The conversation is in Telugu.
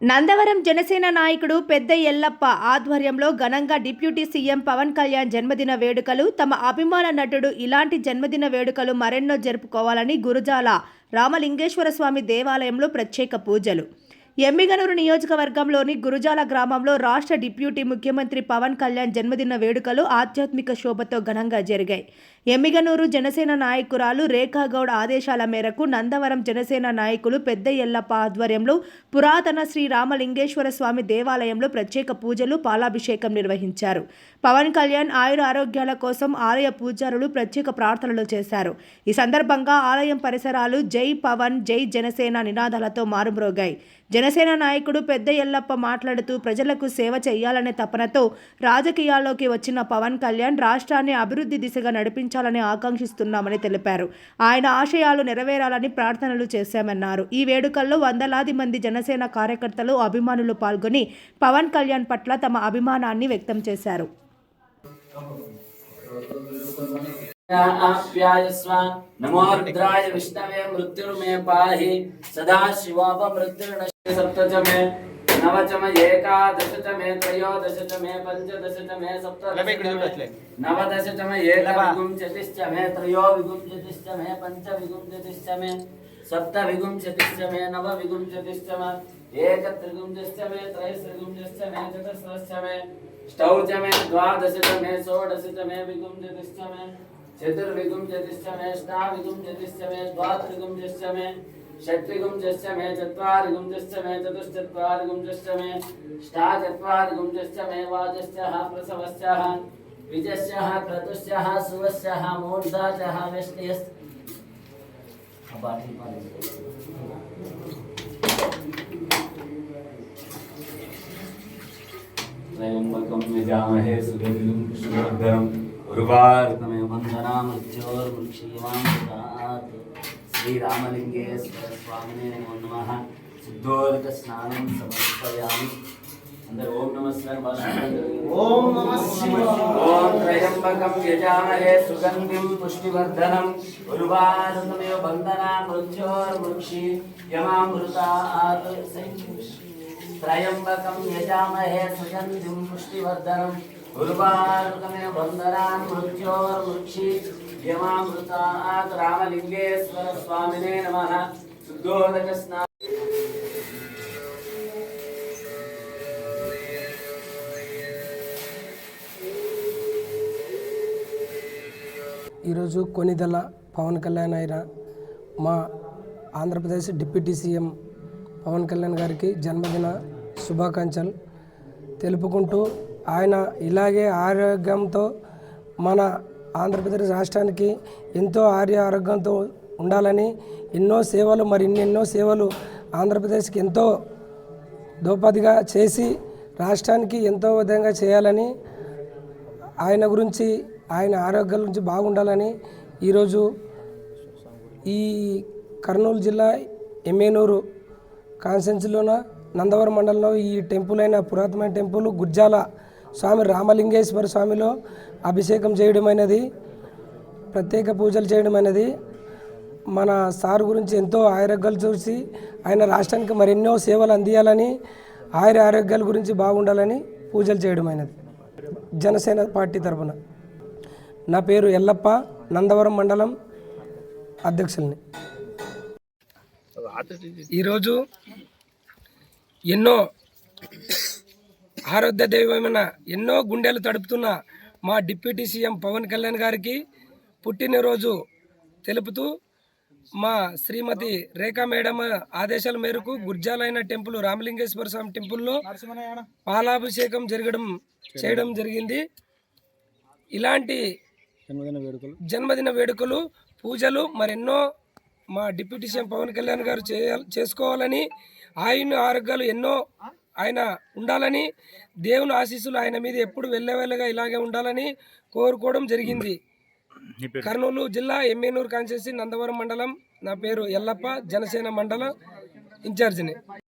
నందవరం జనసేన నాయకుడు పెద్ద ఎల్లప్ప ఆధ్వర్యంలో ఘనంగా డిప్యూటీ సీఎం పవన్ కళ్యాణ్ జన్మదిన వేడుకలు. తమ అభిమాన నటుడు ఇలాంటి జన్మదిన వేడుకలు మరెన్నో జరుపుకోవాలని గురుజాల రామలింగేశ్వర స్వామి దేవాలయంలో ప్రత్యేక పూజలు. ఎమ్మిగనూరు నియోజకవర్గంలోని గురుజాల గ్రామంలో రాష్ట్ర డిప్యూటీ ముఖ్యమంత్రి పవన్ కళ్యాణ్ జన్మదిన వేడుకలు ఆధ్యాత్మిక శోభతో ఘనంగా జరిగాయి. ఎమ్మిగనూరు జనసేన నాయకురాలు రేఖాగౌడ్ ఆదేశాల మేరకు నందవరం జనసేన నాయకులు పెద్ద ఎల్లప్ప ఆధ్వర్యంలో పురాతన శ్రీ రామలింగేశ్వర స్వామి దేవాలయంలో ప్రత్యేక పూజలు, పాలాభిషేకం నిర్వహించారు. పవన్ కళ్యాణ్ ఆయుర ఆరోగ్యాల కోసం ఆలయ పూజారులు ప్రత్యేక ప్రార్థనలు చేశారు. ఈ సందర్భంగా ఆలయం పరిసరాలు జై పవన్, జై జనసేన నినాదాలతో మారుమ్రోగాయి. జనసేన నాయకుడు పెద్ద ఎల్లప్ప మాట్లాడుతూ ప్రజలకు సేవ చేయాలనే తపనతో రాజకీయాల్లోకి వచ్చిన పవన్ కళ్యాణ్ రాష్ట్రాన్ని అభివృద్ధి దిశగా నడిపించాలని ఆకాంక్షిస్తున్నామని తెలిపారు. ఆయన ఆశయాలు నెరవేరాలని ప్రార్థనలు చేశామన్నారు. ఈ వేడుకల్లో వందలాది మంది జనసేన కార్యకర్తలు, అభిమానులు పాల్గొని పవన్ కళ్యాణ్ పట్ల తమ అభిమానాన్ని వ్యక్తం చేశారు. आप्यायस्व नमो रुद्राय विष्णवे मृत्युर्मे पाहि सदा शिवोपमृत्युर्नश्य सप्तच मे नवच मे एकादश च मे त्रयोदश च मे पंचदश च मे सप्तदश नवदश च मे एकविंशतिश्च मे त्रयोविंशतिश्च मे पंचविंशतिश्च मे सप्तविंशतिश्च मे नवविंशतिश्च मे एकत्रिंशतिश्च मे त्रयस्त्रिंशतिश्च मे चतुस्रश्च मे अष्टौ च मे द्वादश च मे षोडश च मे विंशतिश्च मे चतुर्विंशतिश्च मे अष्टाविंशतिश्च मे द्वात्रिंशतिश्च मे षट्विंशतिश्च मे चत्वारिंशतिश्च मे चतुश्चत्वारिंशतिश्च मे अष्टाचत्वारिंशतिश्च मे वाजश्च प्रसवश्च विजश्च क्रतुश्च सुवश्च मूर्धा च वेष्ण्यश्च त्र्यंबकं यजामहे सुगन्धिं पुष्टिवर्धनम् उर्वारुकमेव वन्दनामृत्योर्मुक्षीयमां श्रीरामलिंगेश्वर स्वामिने नमो नमः। शुद्धोदक स्नानं समर्पयामि। अंदर ओम नमः शिवाय। ओम नमः शिवाय। ओम त्र्यंबकं यजामहे सुगन्धिं पुष्टिवर्धनम् उर्वारुकमेव वन्दनामृत्योर्मुक्षीयमामृतात् त्र्यंबकं यजामहे सुगन्धिं पुष्टिवर्धनम् उर्वारुकमेव वन्दनामृत्योर्मुक्षीयमामृतात् रामलिंगेश्वर स्वामिने नमः। शुद्धोदक स्नानं ఈరోజు కొనిదల పవన్ కళ్యాణ్ అయిన మా ఆంధ్రప్రదేశ్ డిప్యూటీ సీఎం పవన్ కళ్యాణ్ గారికి జన్మదిన శుభాకాంక్షలు తెలుపుకుంటూ ఆయన ఇలాగే ఆరోగ్యంతో మన ఆంధ్రప్రదేశ్ రాష్ట్రానికి ఎంతో ఆరోగ్యంతో ఉండాలని ఎన్నో సేవలు ఎన్నెన్నో సేవలు ఆంధ్రప్రదేశ్కి ఎంతో దోపాదిగా చేసి రాష్ట్రానికి ఎంతో విధంగా చేయాలని ఆయన గురించి ఆయన ఆరోగ్యాల గురించి బాగుండాలని ఈరోజు ఈ కర్నూలు జిల్లా ఎమ్మిగనూరు కాన్స్టిట్యున్సీలోన నందవరం మండలంలో ఈ టెంపుల్ అయిన పురాతనమైన టెంపుల్ గుర్జాల స్వామి రామలింగేశ్వర స్వామిలో అభిషేకం చేయడమైనది, ప్రత్యేక పూజలు చేయడమైనది. మన సార్ గురించి ఎంతో ఆరోగ్యాలు చూసి ఆయన రాష్ట్రానికి మరెన్నో సేవలు అందియాలని ఆరోగ్యాల గురించి బాగుండాలని పూజలు చేయడమైనది. జనసేన పార్టీ తరఫున నా పేరు ఎల్లప్ప, నందవరం మండలం అధ్యక్షుల్ని. ఈరోజు ఎన్నో ఆరాధ్య దైవమైన ఎన్నో గుండెలు తడుపుతున్న మా డిప్యూటీ సీఎం పవన్ కళ్యాణ్ గారికి పుట్టినరోజు తెలుపుతూ మా శ్రీమతి రేఖా మేడం ఆదేశాల మేరకు గుర్జాలైన టెంపుల్ రామలింగేశ్వర స్వామి టెంపుల్లో పాలాభిషేకం చేయడం జరిగింది. ఇలాంటి జన్మదిన వేడుకలు, పూజలు మరెన్నో మా డిప్యూటీ సీఎం పవన్ కళ్యాణ్ గారు చేసుకోవాలని, ఆయన ఆరోగ్యాలు ఎన్నో ఆయన ఉండాలని, దేవుని ఆశీస్సులు ఆయన మీద ఎప్పుడు వెళ్ళవేళ్ళగా ఇలాగే ఉండాలని కోరుకోవడం జరిగింది. నీ పేరు? కర్నూలు జిల్లా ఎమ్మెనూరు కాన్స్టిట్యూన్సీ నందవరం మండలం. నా పేరు ఎల్లప్ప, జనసేన మండలం ఇన్ఛార్జిని.